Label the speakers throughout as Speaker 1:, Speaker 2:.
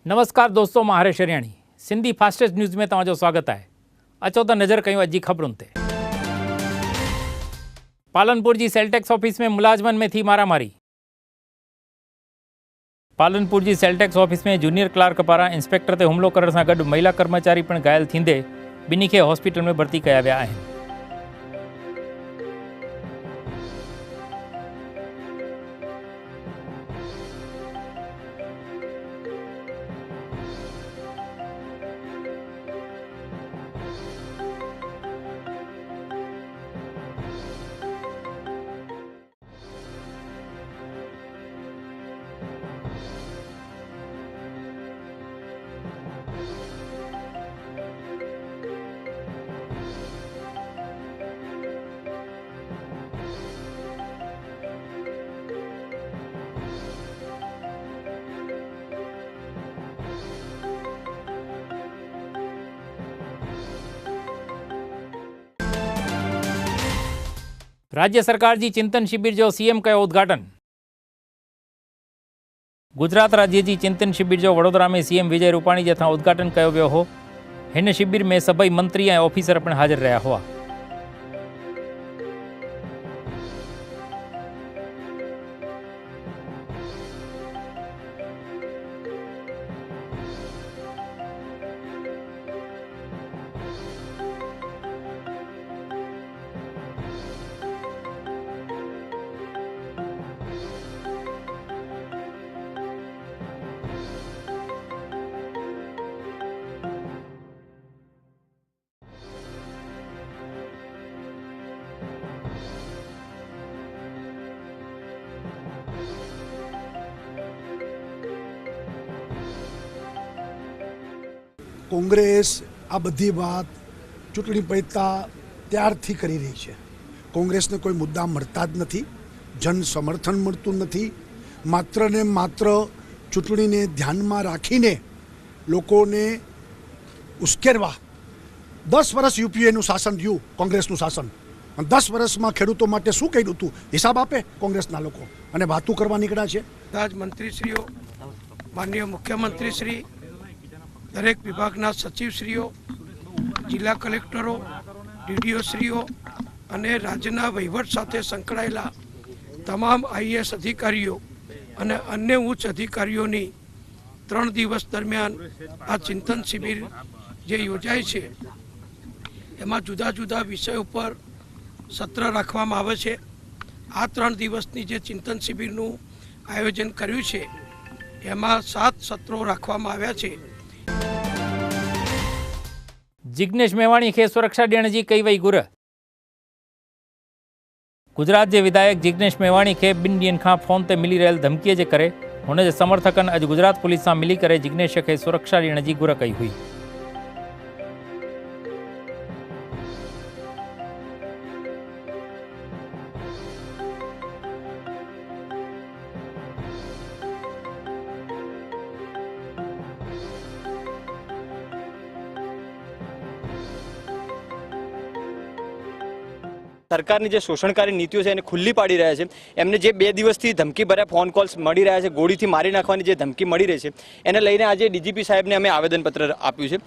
Speaker 1: नमस्कार दोस्तों, मैं हरेश हरियाणी सिंधी फास्टेस्ट न्यूज़ में तव्हांजो स्वागत है। अचो तो नज़र कयूं अॼु जी ख़बरुनि ते। पालनपुर जी सेल टैक्स ऑफिस में मुलाज़मनि में थी मारामारी। पालनपुर जी सेल टैक्स ऑफिस में जूनियर क्लार्क पारां इंस्पेक्टर ते हुमिलो करण सां गॾु महिला कर्मचारी पिणु घायल थींदे ॿिन्ही खे हॉस्पिटल में भर्ती कया विया आहिनि। राज्य सरकार जी चिंतन शिविर जो सीएम कयो उद्घाटन। गुजरात राज्य जी चिंतन शिविर जो वडोदरा में सीएम विजय रूपाणी जे हथां उद्घाटन कयो वियो हो। हिन शिविर में सभई मंत्री ऐं ऑफिसर पिणु हाज़िर रहिया हुआ।
Speaker 2: કોંગ્રેસ આ બધી વાત ચૂંટણી પહેતા ત્યારથી કરી રહી છે। કોંગ્રેસને કોઈ મુદ્દા મળતા જ નથી, જન સમર્થન મળતું નથી। માત્ર ને માત્ર ચૂંટણીને ધ્યાનમાં રાખીને લોકોને ઉશ્કેરવા 10 વર્ષ યુપીએનું શાસન રહ્યું, કોંગ્રેસનું શાસન, અને 10 વર્ષમાં ખેડૂતો માટે શું કર્યું હતું હિસાબ આપે કોંગ્રેસના લોકો, અને વાતું કરવા નીકળ્યા છે।
Speaker 3: બધા જ મંત્રીશ્રીઓ, માનનીય મુખ્યમંત્રીશ્રી, દરેક વિભાગના સચિવશ્રીઓ, જિલ્લા કલેક્ટરો, ડીડીઓશ્રીઓ અને રાજ્યના વહીવટ સાથે સંકળાયેલા તમામ આઈએએસ અધિકારીઓ અને અન્ય ઉચ્ચ અધિકારીઓની 3 દિવસ દરમિયાન આ ચિંતન શિબિર જે યોજાય છે એમાં જુદા જુદા વિષયો પર સત્ર રાખવામાં આવે છે। આ 3 દિવસની જે ચિંતન શિબિરનું આયોજન કર્યું છે એમાં 7 સત્રો રાખવામાં આવ્યા છે।
Speaker 1: जिग्नेश मेवाणी के सुरक्षा ॾियण जी कई वई घुर। गुजरात के विधायक जिग्नेश मेवाणी के 2 ॾींहनि खां फोन ते मिली रहियल धमकीअ जे करे हुन जे समर्थकनि अॼु गुजरात पुलिस सां मिली करे जिग्नेश खे सुरक्षा ॾियण जी घुर कई हुई।
Speaker 4: सरकारनी जे शोषणकारी नीतिओ छे एने खुल्ली पाड़ी रह्या छे। एमने जे 2 दिवसथी धमकी भर्या फोन कॉल्स मळी रह्या छे, गोळीथी मारी नाखवानी जे धमकी मळी रही छे एने लईने आज डीजीपी साहेबने अमे आवेदनपत्र आप्युं छे।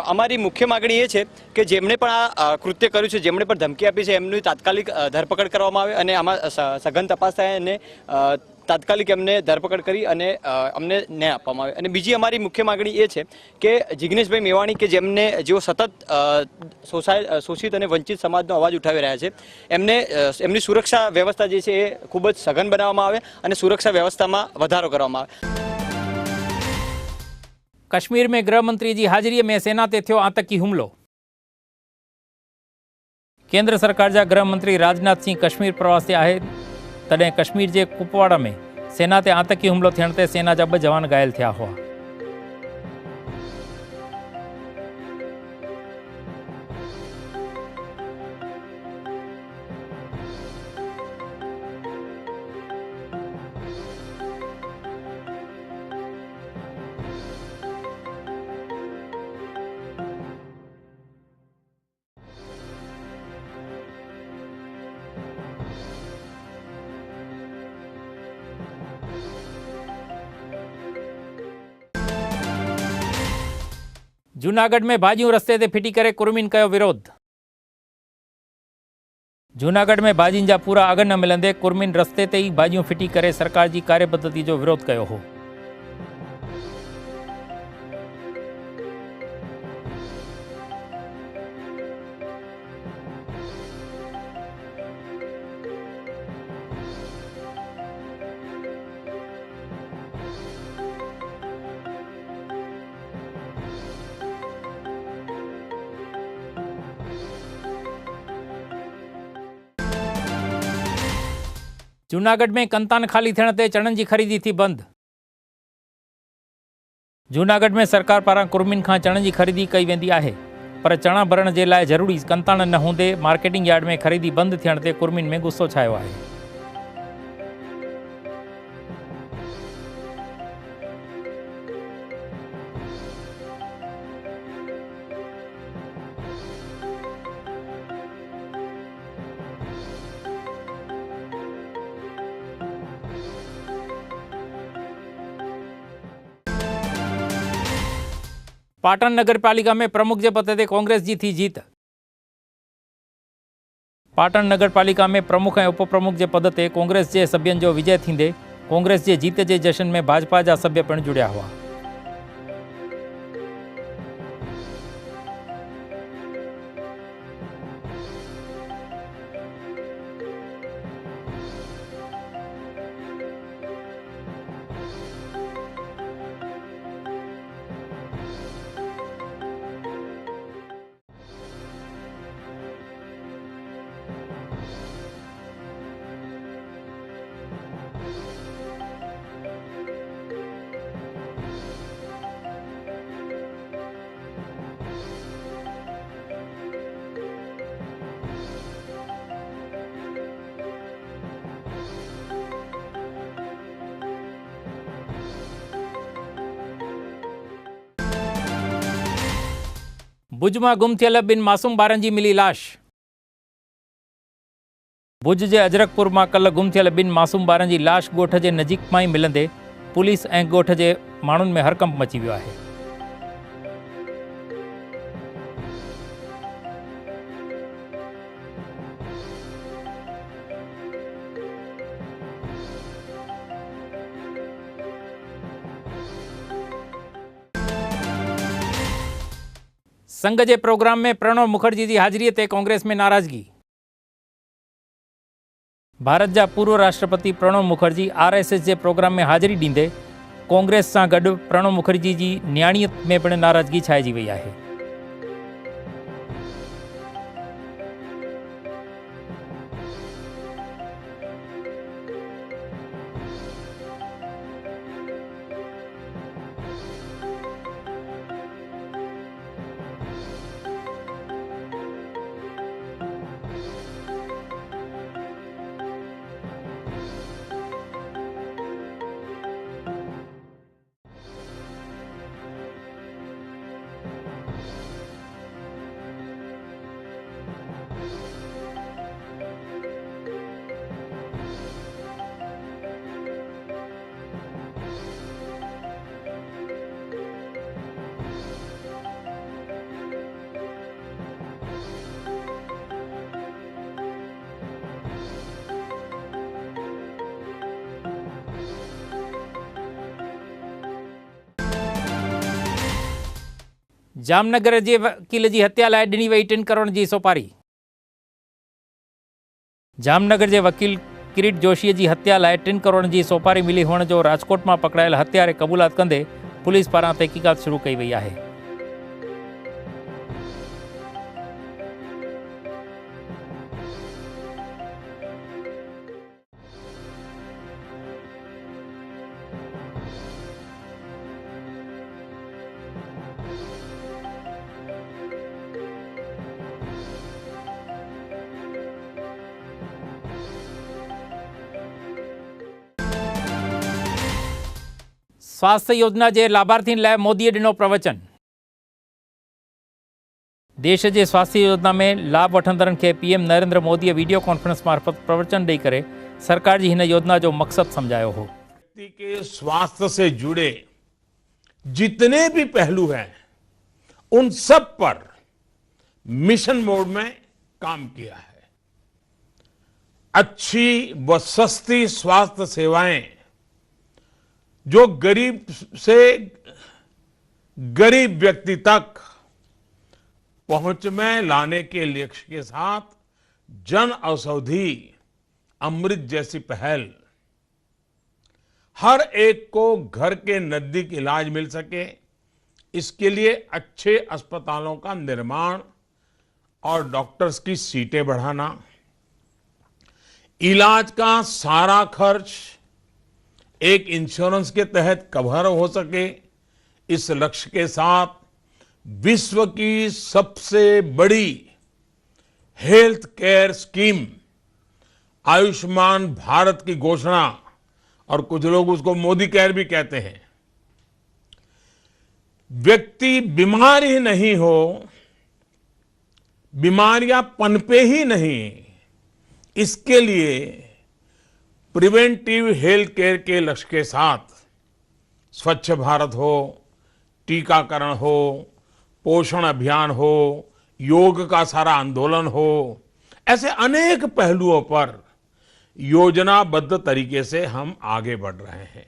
Speaker 4: अमारी मुख्य मागणी ए छे के जेमणे पण आ कृत्य कर्युं छे, जेमणे पण धमकी आपी छे एमनी तात्कालिक धरपकड़ करवामां आवे अने आमां सघन तपास थाय अने तात्कालिक एमने धरपकड़ करी अने अमने न्याय आपवामां आवे। अने बीजी अमारी मुख्य मागणी ए छे के जिग्नेशभाई मेवाणी के जेमने जेओ सतत शोषित अने वंचित समाजनो अवाज उठावी रह्या छे एमने एमनी सुरक्षा व्यवस्था जे छे ए खूब ज सघन बनाववामां आवे अने सुरक्षा व्यवस्थामां वधारो करवामां आवे।
Speaker 1: कश्मीर में गृह मंत्री की हाजिरी में सेना ते थियो आतंकी हुमलो। केंद्र सरकार जा गृह मंत्री राजनाथ सिंह कश्मीर प्रवास ते आहे, तॾहिं कश्मीर के कुपवाड़ा में सेना ते आतंकी हुमलो थियण ते सेना जा 2 जवान घायल थिया हुआ। जूनागढ़ में भाजियूं रस्ते ते फिटी करे कुर्मिन कयो विरोध। जूनागढ़ में भाजियुनि जा पूरा अघ न मिलंदे कुर्मिन रस्ते ते ई भाजियूं फिटी करे सरकार जी कार्यपद्धति जो विरोध कयो हो। जूनागढ़ में कंतान खाली थियण ते चणनि जी ख़रीदी थी बंद। जूनागढ़ में सरकार पारां कुर्मिन खां चणनि जी ख़रीदी कई वेंदी आहे, पर चणा भरण जे लाइ ज़रूरी कंतान न हूंदे मार्केटिंग यार्ड में ख़रीदी बंद थियण ते कुर्मिन में गुस्सो छायो आहे। पाटण नगर पालिका में प्रमुख जे पद ते कांग्रेस जी थी जीत। पाटण नगर पालिका में प्रमुख ऐं उप प्रमुख जे पद ते कांग्रेस जे सभ्यनि जो विजय थींदे कांग्रेस जे जीत जे जश्न में भाजपा जा सभ्य पिण जुड़िया हुआ। भुज में गुम थियल बिन मासूम ॿारनि जी मिली लाश। भुज जे अजरकपुर में कल गुम थियल बिन मासूम ॿारनि जी लाश ॻोठ जे नज़दीक में ई मिलंदे पुलिस ऐं ॻोठ जे माण्हुनि में हरकंप मची वियो आहे। संघ के प्रोग्राम में प्रणब मुखर्जी की हाजिरी ते कांग्रेस में नाराजगी। भारत जा पूर्व राष्ट्रपति प्रणब मुखर्जी आरएसएस के प्रोग्राम में हाजिरी दींदे कांग्रेस से गड प्रणब मुखर्जी की न्याणीयत में पिण नाराजगी छाइजी वही है। जामनगर के वकील की हत्या लाइ ॾिनी वई 3 करोड़ की सोपारी। जामनगर के वकील किरीट जोशी की हत्या लाइ 3 करोड़ की सोपारी मिली हुअण जो राजकोट में पकड़ायल हत्यारे कबूलात कंदे पुलिस पारां तहकीकात शुरू कई वई है। स्वास्थ्य योजना के लाभार्थी लाइ मोदी ॾिनो प्रवचन। देश के स्वास्थ्य योजना में लाभ वठंदड़नि के PM Narendra Modi video conference मार्फत प्रवचन ॾेई करे सरकार की इन योजना जो मकसद समझायो हो।
Speaker 5: व्यक्ति के स्वास्थ्य से जुड़े जितने भी पहलू हैं उन सब पर मिशन मोड में काम किया है। अच्छी व सस्ती स्वास्थ्य सेवाएं जो गरीब से गरीब व्यक्ति तक पहुंच में लाने के लक्ष्य के साथ जन औषधि अमृत जैसी पहल, हर एक को घर के नजदीक इलाज मिल सके, इसके लिए अच्छे अस्पतालों का निर्माण और डॉक्टर्स की सीटें बढ़ाना, इलाज का सारा खर्च एक इंश्योरेंस के तहत कवर हो सके, इस लक्ष्य के साथ विश्व की सबसे बड़ी health care scheme Ayushman Bharat की घोषणा, और कुछ लोग उसको मोदी केयर भी कहते हैं। व्यक्ति बीमार ही नहीं हो, बीमारियां पनपे ही नहीं, इसके लिए प्रिवेंटिव हेल्थ केयर के लक्ष्य के साथ स्वच्छ भारत हो, टीकाकरण हो, पोषण अभियान हो, योग का सारा आंदोलन हो, ऐसे अनेक पहलुओं पर योजनाबद्ध तरीके से हम आगे बढ़ रहे हैं।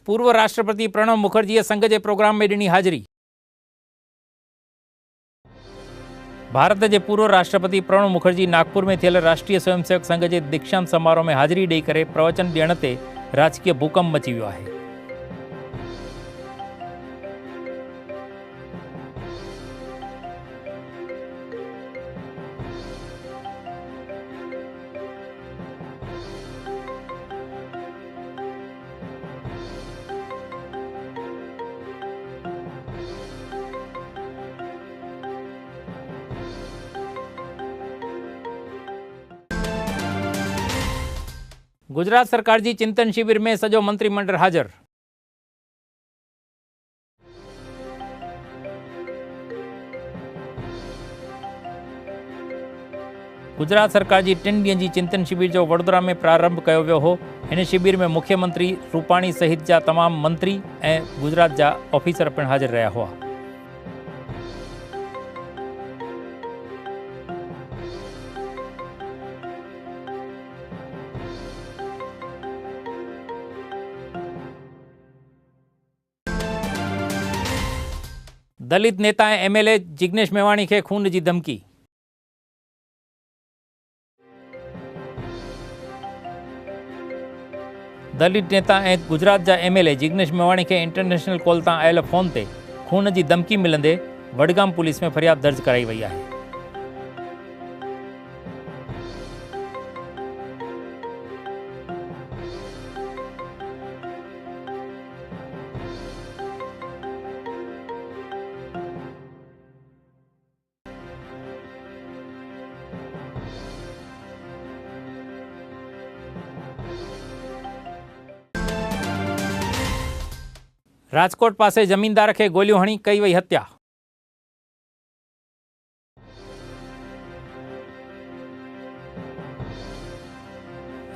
Speaker 1: पूर्व राष्ट्रपति प्रणब मुखर्जीए संघ जे प्रोग्राम में ॾिनी हाज़िरी। भारत के पूर्व राष्ट्रपति प्रणब मुखर्जी नागपुर में थियल राष्ट्रीय स्वयंसेवक संघ के दीक्षांत समारोह में हाज़िरी ॾेई करे प्रवचन ॾियण ते राजकीय भूकंप मची वियो आहे। गुजरात सरकार की चिंतन शिविर में सजो मंत्रिमंडल हाजिर। गुजरात सरकार की 3 ॾींहनि जी चिंतन शिविर जो वडोदरा में प्रारंभ किया वियो हो। इन शिविर में मुख्यमंत्री रूपाणी सहित जा तमाम मंत्री ए गुजरात जा ऑफिसर पिण हाजिर रहा हुआ। दलित नेता एमएलए जिग्नेश मेवाणी के खून की धमकी। दलित नेता ए गुजरात जा एमएलए जिग्नेश मेवाणी के इंटरनेशनल कॉल तां आयल फोन ते खून की धमकी मिलंदे वडगाम पुलिस में फरियाद दर्ज कराई वई है। राजकोट पासे जमींदार के गोलियों हणी कई वई हत्या।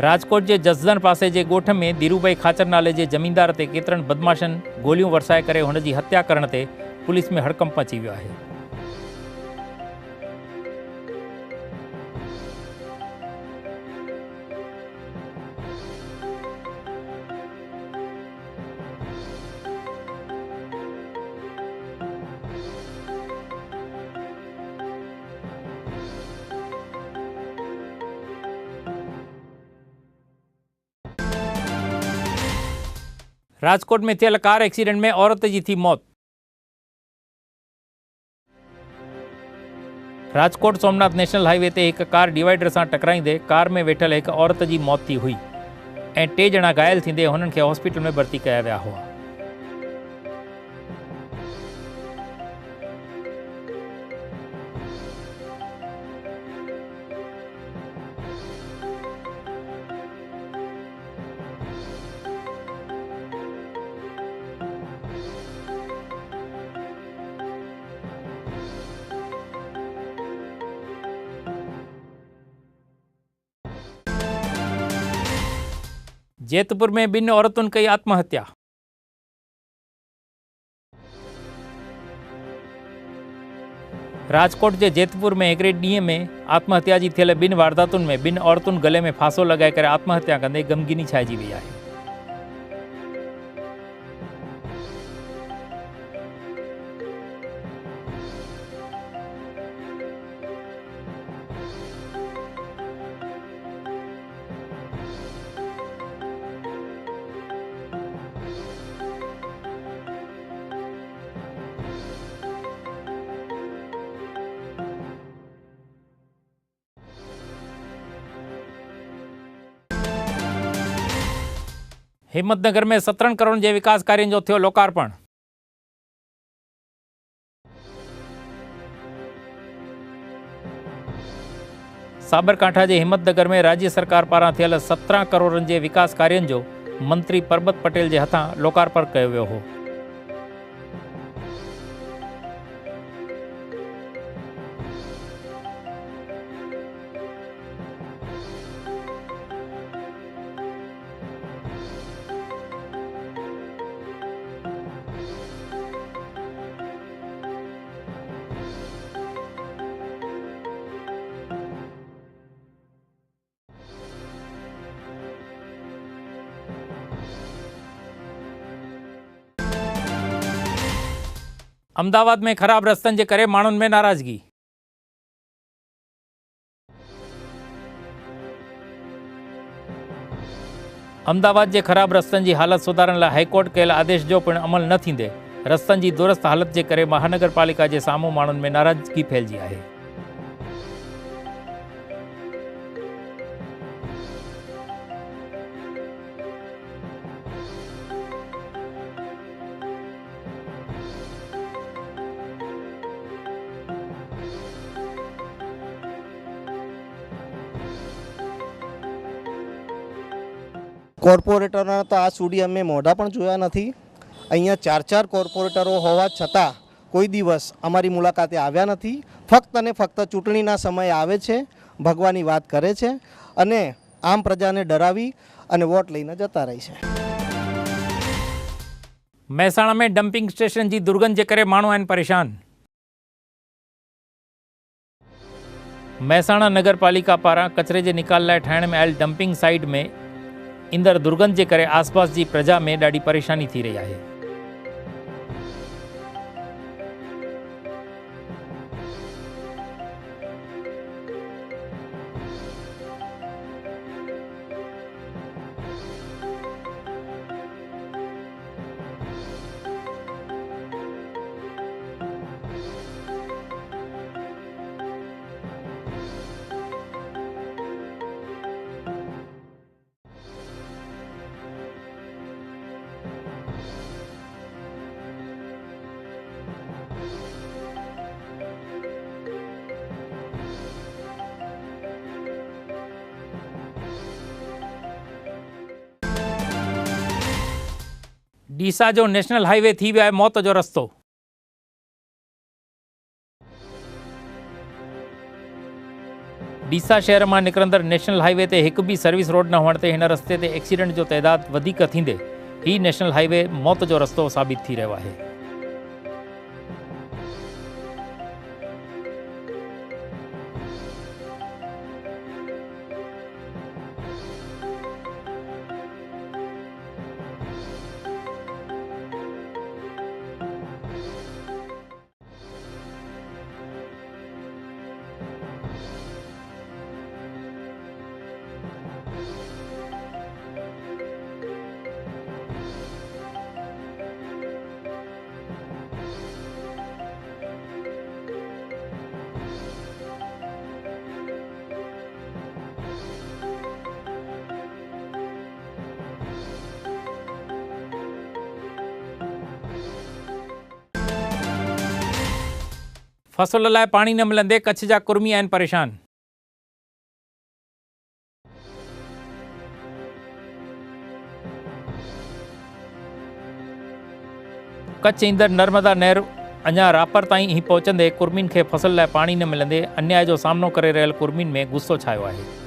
Speaker 1: राजकोट के जसदन पासे जे गोठ में धीरूभाई खाचर नाले जे जमींदार ते केतरन बदमाशन गोलियों वरसाए करे हुन जी हत्या करण ते पुलिस में हड़कंप अची वियो आहे। राजकोट में थियल कार एक्सीडेंट में औरत की थी मौत। राजकोट सोमनाथ नेशनल हाईवे ते एक कार डिवाइडर से टकराईंदे कार में वेठल एक औरत की मौत थी हुई ऐं 3 ॼणा घायल थींदे हुननि खे हॉस्पिटल में भर्ती कया विया हुआ। जैतपुर में 2 औरतुन कई आत्महत्या। राजकोट जे जेतपुर में हिकिड़े ॾींहं में आत्महत्या जी थियल 2 वारदातुनि में 2 औरतुनि गले में फांसो लॻाए करे आत्महत्या कंदे गमगीनी छाइजी वई आहे। हिम्मतनगर में 17 करोड़ जे विकास कार्यों जो थियो लोकार्पण। साबरकांठा जे हिम्मतनगर में राज्य सरकार पारां थियल 17 करोड़ जे विकास कार्यों जो मंत्री परबत पटेल के हथां लोकार्पण कयो वियो हो। अहमदाबाद में खराब रस्तनि जे करे माण्हुनि में नाराज़गी। अहमदाबाद जे खराब रस्तनि जी हालत सुधारण लाइ हाईकोर्ट कयल आदेश जो पिणु अमल न थींदे रस्तनि जी दुरुस्त हालत जे करे महानगर पालिका जे साम्हूं माण्हुनि में नाराज़गी फैलिजी आहे।
Speaker 6: કોર્પોરેટરોના તો આ સુધી અમે મોઢા પણ જોયા નથી। અહીંયા 4 કોર્પોરેટરો હોવા છતાં કોઈ દિવસ અમારી મુલાકાતે આવ્યા નથી। ફક્ત અને ફક્ત ચૂંટણીના સમયે આવે છે, ભગવાની વાત કરે છે અને આમ પ્રજાને ડરાવી અને વોટ લઈને જતા રહે છે।
Speaker 1: મહેસાણા में डंपिंग स्टेशन जी दुर्गंध जे करे माण्हू आहिनि परेशान। મહેસાણા नगरपालिका पारां कचरे जे निकाल लाइ ठाहिण में आयल डंपिंग साइट में ईंदड़ दुर्गंध जे करे आसपास जी प्रजा में ॾाढी परेशानी थी रही आहे। डीसा जो नेशनल हाईवे थी वियो आहे मौत जो रस्तो। डीसा शहर में निकरंदड़ नेशनल हाईवे ते हिकु भी सर्विस रोड न हुअण ते हिन रस्ते ते एक्सीडेंट जो तइदाद वधीक थींदे ही नेशनल हाईवे मौत जो रस्तो साबित थी रहियो आहे। फसल लाइ पानी न मिलंदे कच्छ जा कुर्मी आहिनि परेशान। कच्छ ईंदड़ नर्मदा नहर अञा रापर ताईं ही पहुचंदे कुर्मीन खे फसल लाइ पानी न मिलंदे अन्याय जो सामनो करे रहियल कुर्मीन में गुस्सो छायो आहे।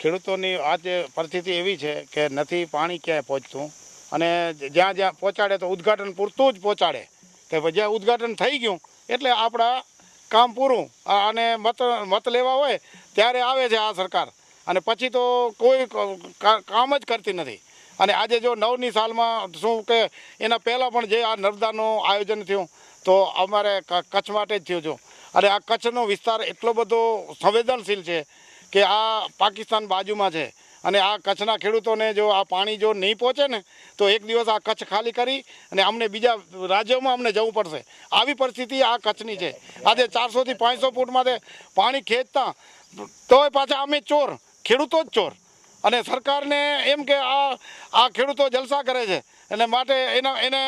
Speaker 7: ખેડૂતોની આજે પરિસ્થિતિ એવી છે કે નથી પાણી ક્યાંય પહોંચતું અને જ્યાં જ્યાં પહોંચાડે તો ઉદ્ઘાટન પૂરતું જ પહોંચાડે કે જ્યાં ઉદ્ઘાટન થઈ ગયું એટલે આપણા કામ પૂરું અને મત લેવા હોય ત્યારે આવે છે આ સરકાર અને પછી તો કોઈ કામ જ કરતી નથી। અને આજે જો 9ની સાલમાં શું કે એના પહેલાં પણ જે આ નર્મદાનું આયોજન થયું તો અમારે કચ્છ માટે જ થયું હતું અને આ કચ્છનો વિસ્તાર એટલો બધો સંવેદનશીલ છે કે આ પાકિસ્તાન બાજુમાં છે અને આ કચ્છના ખેડૂતોને જો આ પાણી જો નહીં પહોંચે ને તો એક દિવસ આ કચ્છ ખાલી કરી અને અમને બીજા રાજ્યોમાં અમને જવું પડશે। આવી પરિસ્થિતિ આ કચ્છની છે। આજે 400 થી 500 ફૂટમાંથી પાણી ખેંચતા તોય પાછા અમે ચોર, ખેડૂતો જ ચોર અને સરકારને એમ કે આ ખેડૂતો જલસા કરે છે અને માટે એને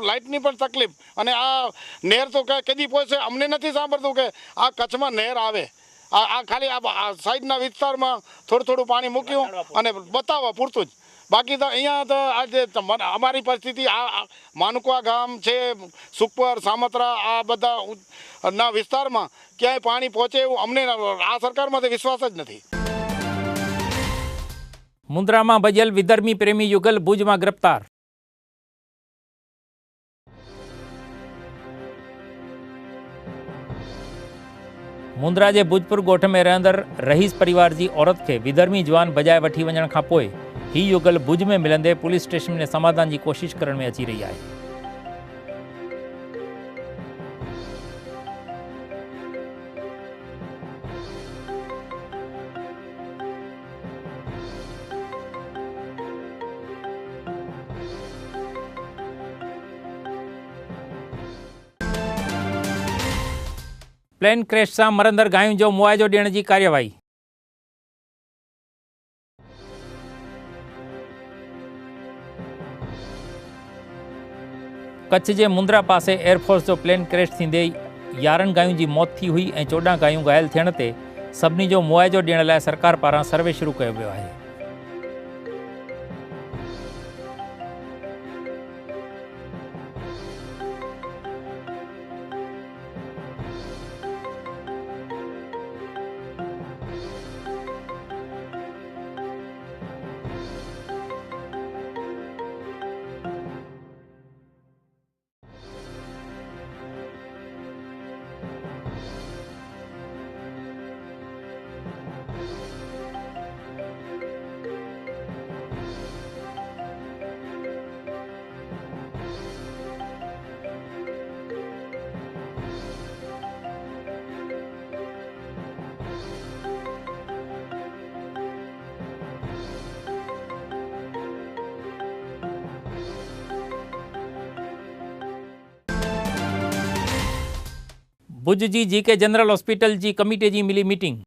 Speaker 7: લાઇટની પણ તકલીફ અને આ નહેર તો કદી પહોંચે અમને નથી સાંભળતું કે આ કચ્છમાં નહેર આવે। આ ખાલી આ સાઈડના વિસ્તારમાં થોડું પાણી મૂક્યું અને બતાવવા પૂરતું જ, બાકી તો અહીંયા તો આજે અમારી પરિસ્થિતિ આ માનુકવા ગામ છે, સુખપર, સામત્રા, આ બધા ના વિસ્તારમાં ક્યાંય પાણી પહોંચે એવું અમને આ સરકારમાંથી વિશ્વાસ જ નથી।
Speaker 1: મુન્દ્રામાં ભજેલ વિધર્મી પ્રેમી યુગલ ભુજમાં ગ્રેપ્તાર। मुंद्रा जे भुजपुर गोठ में रहंदड़ रहीस परिवार जी औरत के विधर्मी जवान बजाए वठी वञण खां पोइ ही युगल भुज में मिलंदे पुलिस स्टेशन में समाधान की कोशिश करण में अची रही है। प्लेन क्रेश सां मरंदड़ गायूं जो मुआवजो ॾियण जी कार्यवाही। कच्छ जे मुंद्रा पासे एयरफोर्स जो प्लेन क्रेश थींदे 11 गायूं जी मौत थी हुई ऐं 14 गायूं घायल थियण ते सभिनी जो मुआवजो ॾियण लाइ सरकार पारां सर्वे शुरू कयो वियो आहे। भुज जी जीके जनरल हॉस्पिटल जी कमिटी जी मिली मीटिंग।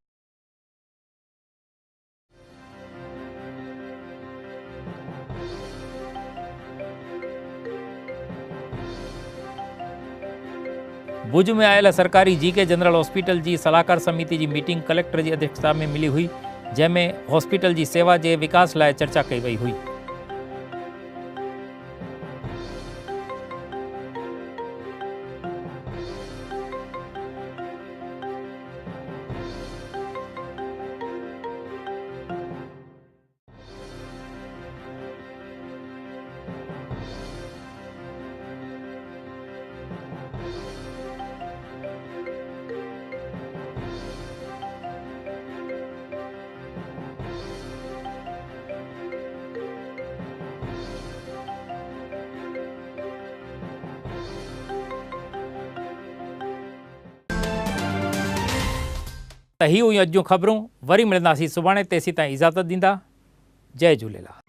Speaker 1: भुज में आयल सरकारी जीके जनरल हॉस्पिटल जी सलाहकार समिति की मीटिंग कलेक्टर की अध्यक्षता में मिली हुई, जैमें हॉस्पिटल की सेवा के विकास लाइ चर्चा कई वही हुई। त ही हुयूं अॼु जूं ख़बरूं। वरी मिलंदासीं सुभाणे, तेसीं ताईं इजाज़त ॾींदा। जय झूलेलाल।